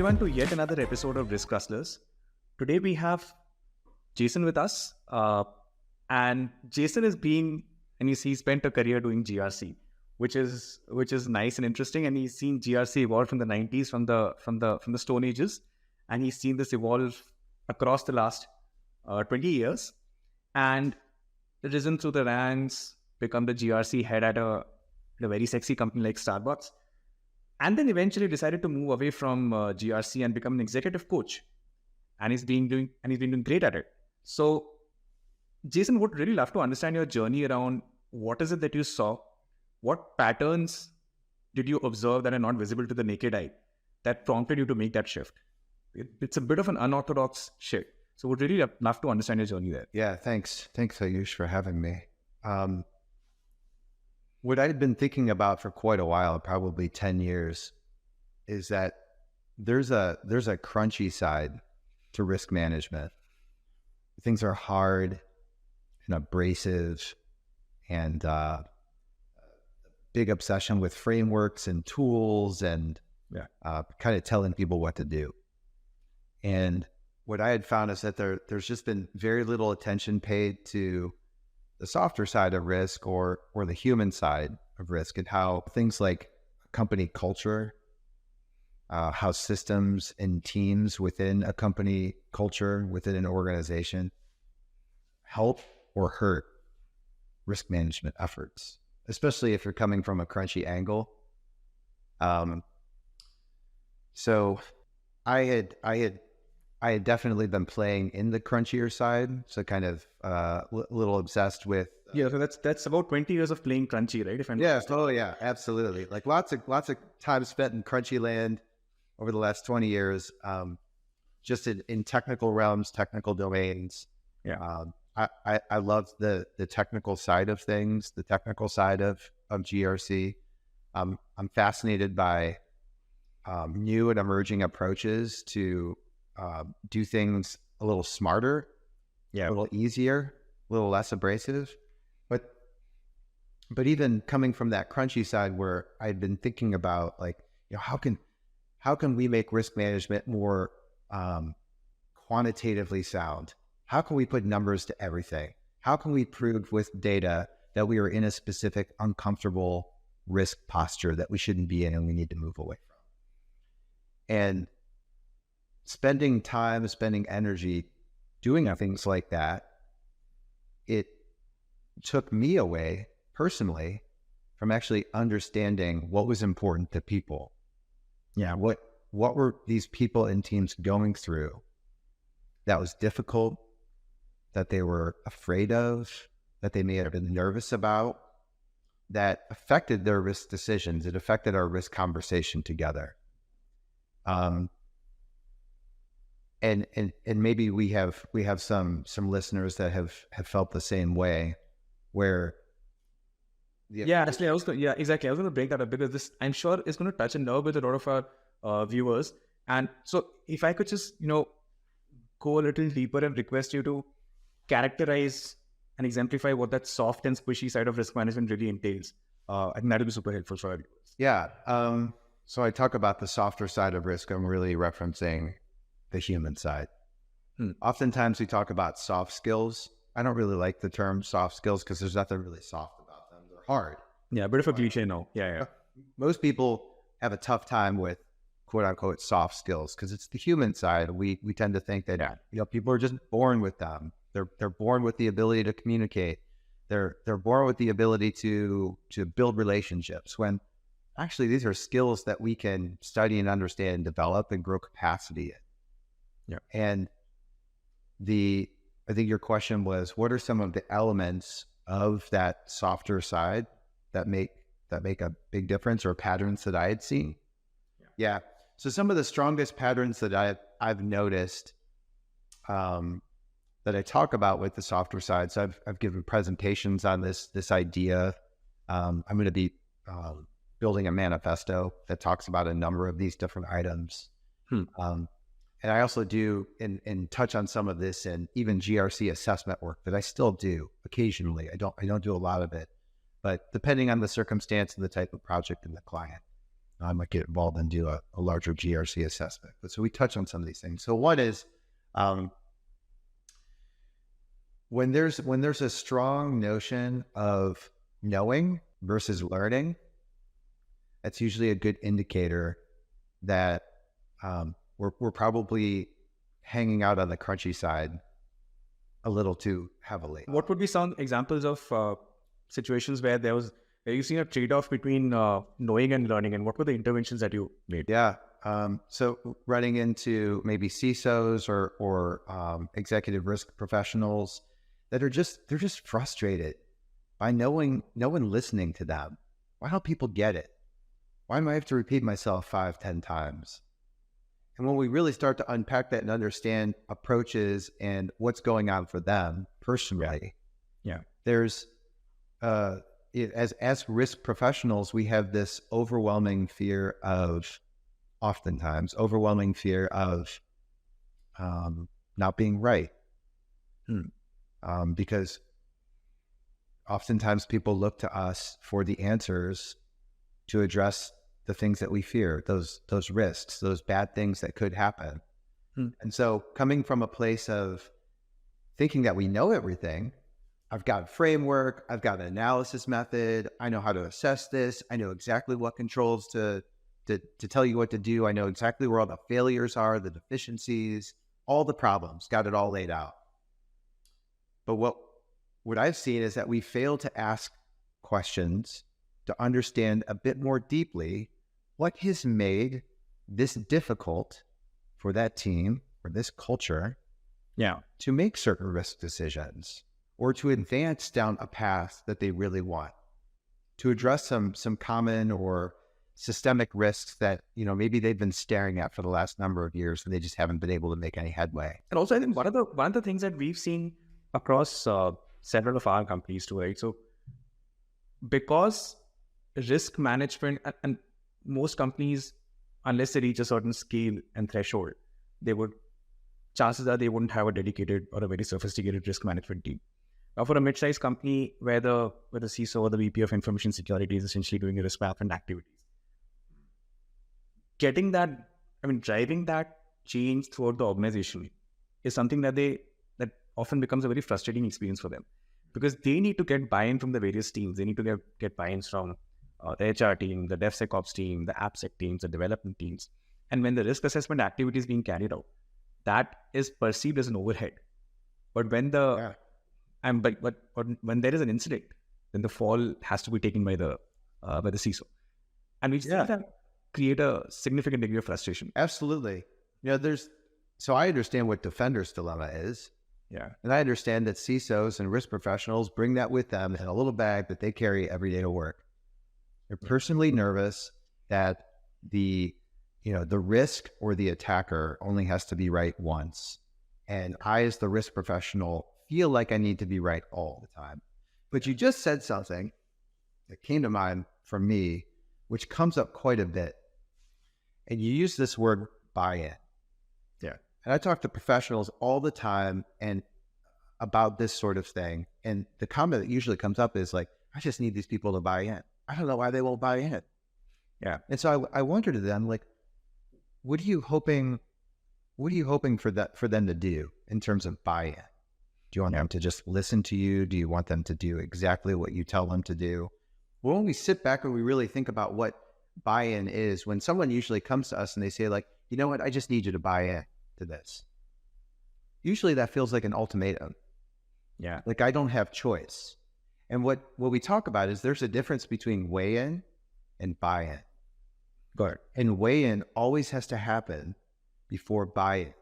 everyone to yet another episode of Grustlers. Today we have Jason with us, and Jason has been and he spent a career doing GRC, which is nice and interesting. And he's seen GRC evolve from the 90s, from the Stone Ages, and he's seen this evolve across the last 20 years, and risen through the ranks, become the GRC head at a very sexy company like Starbucks. And then eventually decided to move away from GRC and become an executive coach. And he's been doing great at it. So, Jason, would really love to understand your journey around what is it that you saw, what patterns did you observe that are not visible to the naked eye that prompted you to make that shift. It's a bit of an unorthodox shift. So, would really love to understand your journey there. Yeah, thanks, Ayush, for having me. What I had been thinking about for quite a while, probably 10 years, is that there's a crunchy side to risk management. Things are hard and abrasive, and big obsession with frameworks and tools, and kind of telling people what to do. And what I had found is that there's just been very little attention paid to the softer side of risk or the human side of risk, and how things like company culture, how systems and teams within a company culture, within an organization, help or hurt risk management efforts, especially if you're coming from a crunchy angle. So I had definitely been playing in the crunchier side, so kind of a little obsessed with. So that's about 20 years of playing crunchy, right? If I'm yeah, absolutely. Like lots of time spent in crunchy land over the last 20 years, just in technical realms, technical domains. I love the technical side of things, the technical side of GRC. I'm fascinated by new and emerging approaches to do things a little smarter, a little easier, a little less abrasive. But even coming from that crunchy side, where I'd been thinking about, like, how can we make risk management more quantitatively sound? How can we put numbers to everything? How can we prove with data that we are in a specific uncomfortable risk posture that we shouldn't be in and we need to move away from? And spending time, spending energy doing things like that, it took me away personally from actually understanding what was important to people. What were these people and teams going through that was difficult, that they were afraid of, that they may have been nervous about, that affected their risk decisions. It affected our risk conversation together. And maybe we have some listeners that have felt the same way, where exactly. I was going to break that up, because this, I'm sure, is going to touch a nerve with a lot of our viewers. And so if I could just go a little deeper and request you to characterize and exemplify what that soft and squishy side of risk management really entails, I think that would be super helpful for our viewers. So I talk about the softer side of risk. I'm really referencing the human side. Oftentimes we talk about soft skills. I don't really like the term soft skills because there's nothing really soft about them. They're hard. Yeah, a bit of a cliche now. Most people have a tough time with quote unquote soft skills because it's the human side. We tend to think that people are just born with them. They're born with the ability to communicate. They're born with the ability to build relationships, when actually these are skills that we can study and understand and develop and grow capacity in. And I think your question was, what are some of the elements of that softer side that make a big difference, or patterns that I had seen? So some of the strongest patterns that I've noticed, that I talk about with the softer side. So I've given presentations on this idea. I'm going to be building a manifesto that talks about a number of these different items. And I also do and touch on some of this in even GRC assessment work that I still do occasionally. I don't do a lot of it, but depending on the circumstance and the type of project and the client. I might get involved and do a larger GRC assessment. But so we touch on some of these things. So one is when there's a strong notion of knowing versus learning, that's usually a good indicator that we're probably hanging out on the crunchy side a little too heavily. What would be some examples of situations where you've seen a trade-off between knowing and learning, and what were the interventions that you made? Yeah. So running into maybe CISOs or executive risk professionals that they're just frustrated by no one listening to them. Why don't people get it? Why do I have to repeat myself 5, 10 times? And when we really start to unpack that and understand approaches and what's going on for them personally, there's as risk professionals, we have this overwhelming fear of not being right. Because oftentimes people look to us for the answers to address the things that we fear, those risks, those bad things that could happen. And so coming from a place of thinking that we know everything, I've got a framework, I've got an analysis method, I know how to assess this, I know exactly what controls to tell you what to do, I know exactly where all the failures are, the deficiencies, all the problems, got it all laid out. But what I've seen is that we fail to ask questions to understand a bit more deeply what has made this difficult for that team or this culture to make certain risk decisions or to advance down a path that they really want, to address some common or systemic risks that, maybe they've been staring at for the last number of years and they just haven't been able to make any headway. And also, I think one of the things that we've seen across several of our companies too, right? So because risk management and most companies, unless they reach a certain scale and threshold, chances are they wouldn't have a dedicated or a very sophisticated risk management team. Now, for a mid-sized company where the CISO or the VP of information security is essentially doing a risk management activities, driving that change throughout the organization is something that often becomes a very frustrating experience for them, because they need to get buy-in from the various teams. They need to get buy-ins from the HR team, the DevSecOps team, the AppSec teams, the development teams. And when the risk assessment activity is being carried out, that is perceived as an overhead. But when but when there is an incident, then the fall has to be taken by the CISO, and we see that create a significant degree of frustration. Absolutely. So I understand what defender's dilemma is. Yeah. And I understand that CISOs and risk professionals bring that with them in a little bag that they carry every day to work. They're personally nervous that the risk or the attacker only has to be right once. And I, as the risk professional, feel like I need to be right all the time. But you just said something that came to mind for me, which comes up quite a bit. And you use this word buy-in. Yeah. And I talk to professionals all the time and about this sort of thing. And the comment that usually comes up is like, I just need these people to buy in. I don't know why they won't buy in. Yeah. And so I wonder to them, like, what are you hoping for them to do in terms of buy-in? Do you want them to just listen to you? Do you want them to do exactly what you tell them to do? Well, when we sit back and we really think about what buy-in is, when someone usually comes to us and they say like, you know what, I just need you to buy in to this. Usually that feels like an ultimatum. Yeah. Like I don't have choice. And what we talk about is there's a difference between weigh-in and buy-in. Got it. And weigh-in always has to happen before buy-in.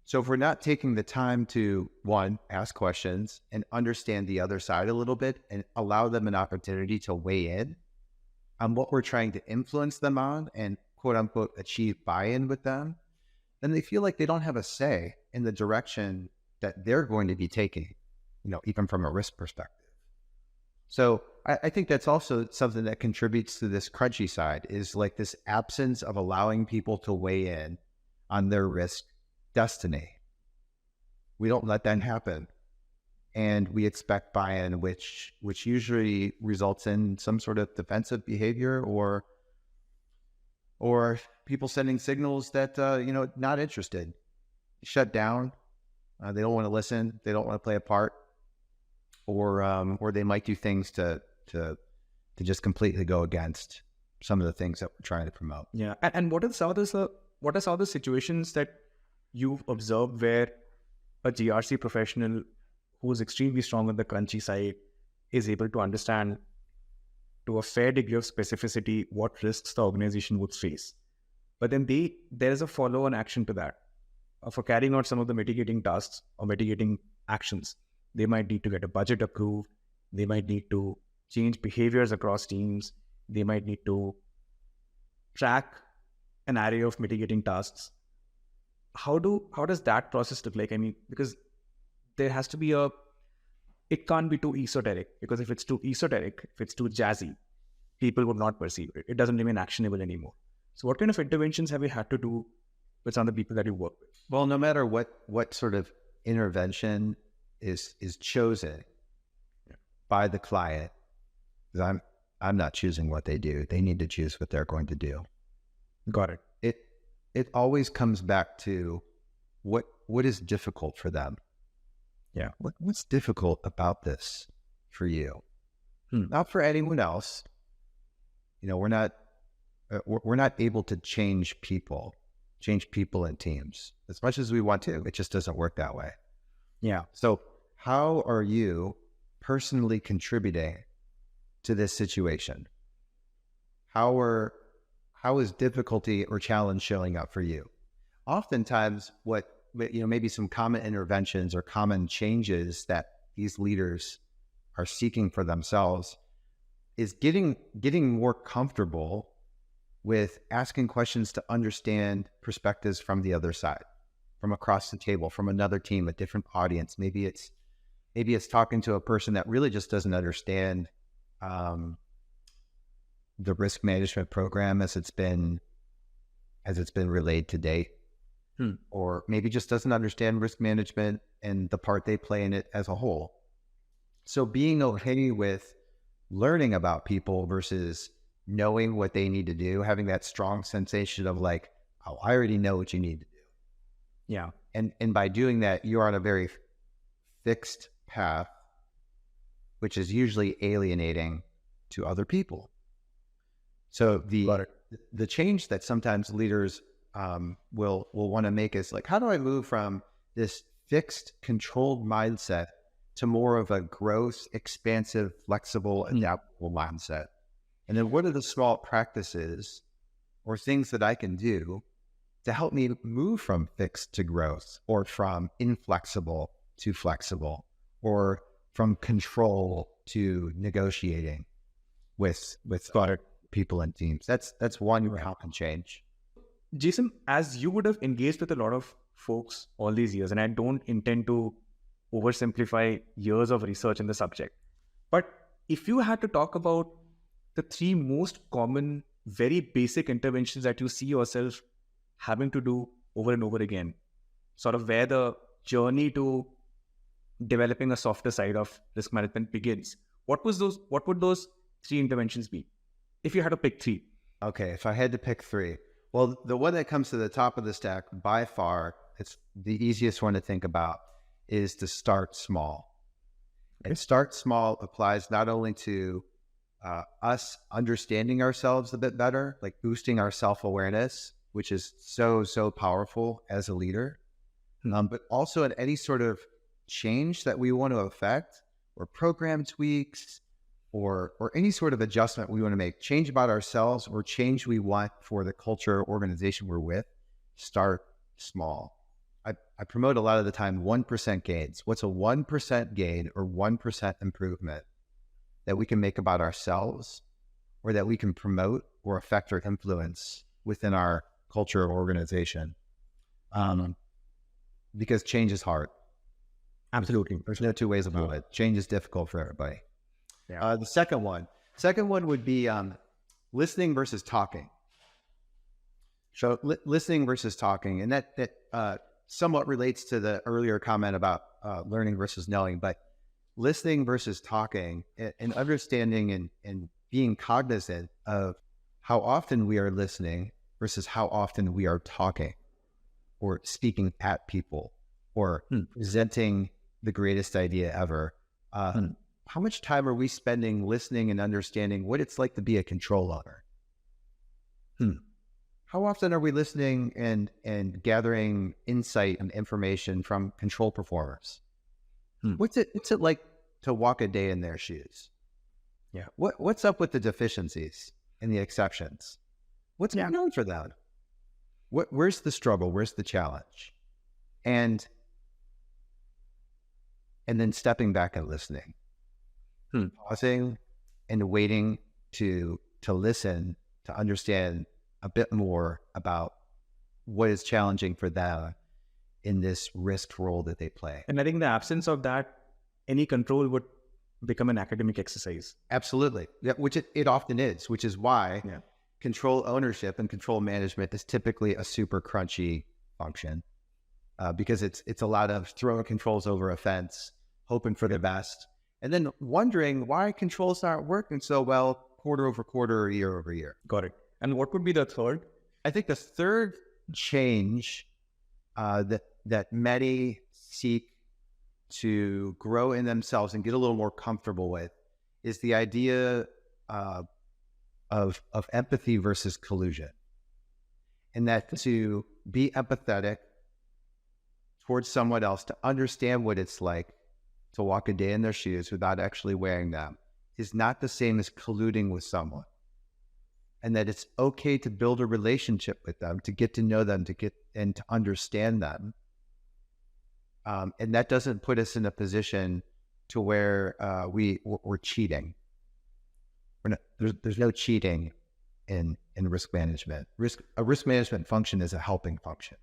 So if we're not taking the time to, one, ask questions and understand the other side a little bit and allow them an opportunity to weigh in on what we're trying to influence them on and quote unquote achieve buy-in with them, then they feel like they don't have a say in the direction that they're going to be taking, even from a risk perspective. So I think that's also something that contributes to this crunchy side, is like this absence of allowing people to weigh in on their risk destiny. We don't let that happen. And we expect buy-in, which usually results in some sort of defensive behavior or or people sending signals that, not interested, shut down. They don't want to listen. They don't want to play a part, or they might do things to just completely go against some of the things that we're trying to promote. Yeah. And what are some of the situations that you've observed where a GRC professional who is extremely strong on the crunchy side is able to understand to a fair degree of specificity what risks the organization would face? But then there is a follow-on action to that. For carrying out some of the mitigating tasks or mitigating actions, they might need to get a budget approved. They might need to change behaviors across teams. They might need to track an array of mitigating tasks. How does that process look like? I mean, because there has to be it can't be too esoteric, because if it's too esoteric, if it's too jazzy, people would not perceive it. It doesn't remain actionable anymore. So what kind of interventions have you had to do with some of the people that you work with? Well, no matter what sort of intervention is chosen by the client, because I'm not choosing what they do. They need to choose what they're going to do. Got it. It always comes back to what is difficult for them. Yeah. What's difficult about this for you? Not for anyone else. We're not able to change people in teams as much as we want to. It just doesn't work that way. Yeah. So how are you personally contributing to this situation? How is difficulty or challenge showing up for you? Oftentimes maybe some common interventions or common changes that these leaders are seeking for themselves is getting more comfortable with asking questions to understand perspectives from the other side, from across the table, from another team, a different audience. Maybe it's talking to a person that really just doesn't understand the risk management program as it's been relayed to date, or maybe just doesn't understand risk management and the part they play in it as a whole. So being okay with learning about people versus knowing what they need to do, having that strong sensation of like, oh, I already know what you need to do. Yeah. And by doing that, you're on a very fixed path, which is usually alienating to other people. So the change that sometimes leaders will want to make is like, how do I move from this fixed, controlled mindset to more of a growth, expansive, flexible, adaptable mindset? And then what are the small practices or things that I can do to help me move from fixed to growth, or from inflexible to flexible, or from control to negotiating with people and teams? That's one common change. Jason, as you would have engaged with a lot of folks all these years, and I don't intend to oversimplify years of research in the subject, but if you had to talk about the three most common, very basic interventions that you see yourself having to do over and over again, sort of where the journey to developing a softer side of risk management begins, what would those three interventions be, if you had to pick three? Okay, if I had to pick three, well, the one that comes to the top of the stack by far, it's the easiest one to think about, is to start small. And start small applies not only to us understanding ourselves a bit better, like boosting our self-awareness, which is so powerful as a leader, but also in any sort of change that we want to affect, or program tweaks, or any sort of adjustment we want to make, change about ourselves or change we want for the culture or organization we're with. Start small. I promote a lot of the time 1% gains. What's a 1% gain or 1% improvement that we can make about ourselves, or that we can promote or affect or influence within our culture or organization? Because change is hard. Absolutely. There's no two ways about it. Change is difficult for everybody. Yeah. The second one would be listening versus talking. So listening versus talking, and that somewhat relates to the earlier comment about learning versus knowing, but listening versus talking, and understanding and being cognizant of how often we are listening versus how often we are talking or speaking at people or presenting the greatest idea ever. How much time are we spending listening and understanding what it's like to be a control owner? How often are we listening and gathering insight and information from control performers? What's it like to walk a day in their shoes? Yeah. What's up with the deficiencies and the exceptions? What's going on for them? Where's the struggle? Where's the challenge? And then stepping back and listening, pausing and waiting to listen, to understand a bit more about what is challenging for them in this risk role that they play. And I think the absence of that, any control would become an academic exercise. Absolutely. Yeah, which it often is, which is why control ownership and control management is typically a super crunchy function, because it's a lot of throwing controls over a fence, hoping for the best, and then wondering why controls aren't working so well quarter over quarter or year over year. Got it. And what would be the third? I think the third change that many seek to grow in themselves and get a little more comfortable with is the idea of empathy versus collusion. And that to be empathetic towards someone else, to understand what it's like to walk a day in their shoes without actually wearing them, is not the same as colluding with someone. And that it's okay to build a relationship with them, to get to know them, to understand them. And that doesn't put us in a position to where we're cheating. There's no cheating in risk management. A risk management function is a helping function.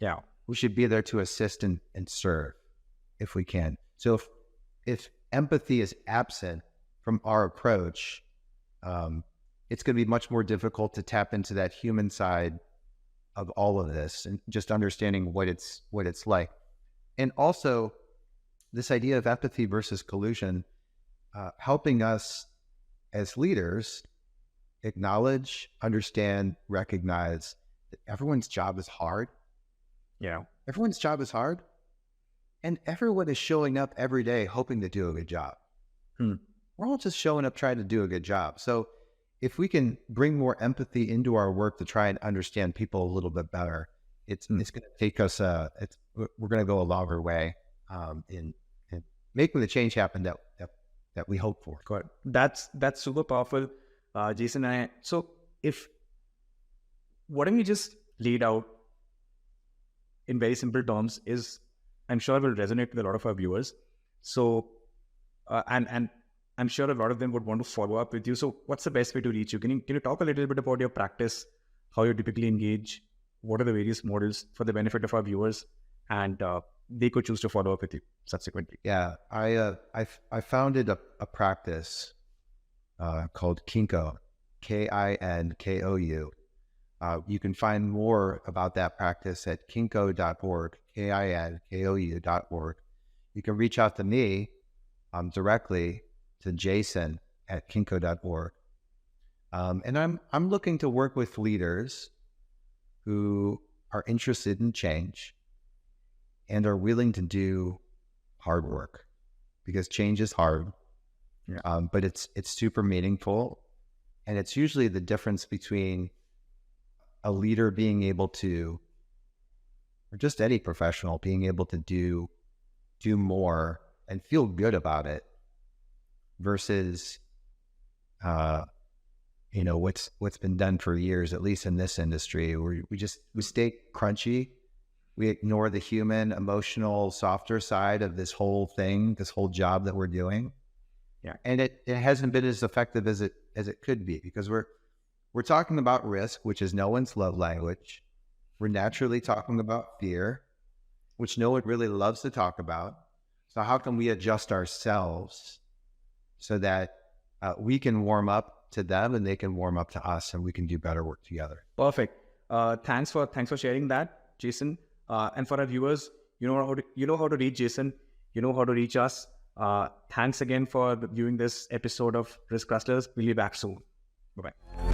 Yeah, we should be there to assist and serve if we can. So if empathy is absent from our approach, it's going to be much more difficult to tap into that human side of all of this and just understanding what it's like. And also this idea of empathy versus collusion, helping us as leaders acknowledge, understand, recognize that everyone's job is hard. Yeah. Everyone's job is hard. And everyone is showing up every day hoping to do a good job. We're all just showing up trying to do a good job. So if we can bring more empathy into our work to try and understand people a little bit better, it's going to take us, we're going to go a longer way in making the change happen that we hope for. Good. That's super powerful, Jason. So what we just laid out in very simple terms is, I'm sure will resonate with a lot of our viewers. So, and I'm sure a lot of them would want to follow up with you. So what's the best way to reach you? Can you talk a little bit about your practice, how you typically engage, what are the various models for the benefit of our viewers, and they could choose to follow up with you subsequently? Yeah, I founded a practice called Kinko, Kinkou. You can find more about that practice at kinko.org, kinkou.org. You can reach out to me directly to Jason at kinko.org. And I'm looking to work with leaders who are interested in change and are willing to do hard work, because change is hard, but it's super meaningful. And it's usually the difference between a leader being able to, or just any professional being able to do more and feel good about it, versus what's been done for years, at least in this industry, where we stay crunchy. We ignore the human, emotional, softer side of this whole thing, this whole job that we're doing. Yeah. And it hasn't been as effective as it could be, because we're talking about risk, which is no one's love language. We're naturally talking about fear, which no one really loves to talk about. So how can we adjust ourselves so that we can warm up to them and they can warm up to us, and we can do better work together? Perfect. Thanks for sharing that, Jason. And for our viewers, you know how to reach Jason. You know how to reach us. Thanks again for viewing this episode of Grustlers. We'll be back soon. Bye-bye.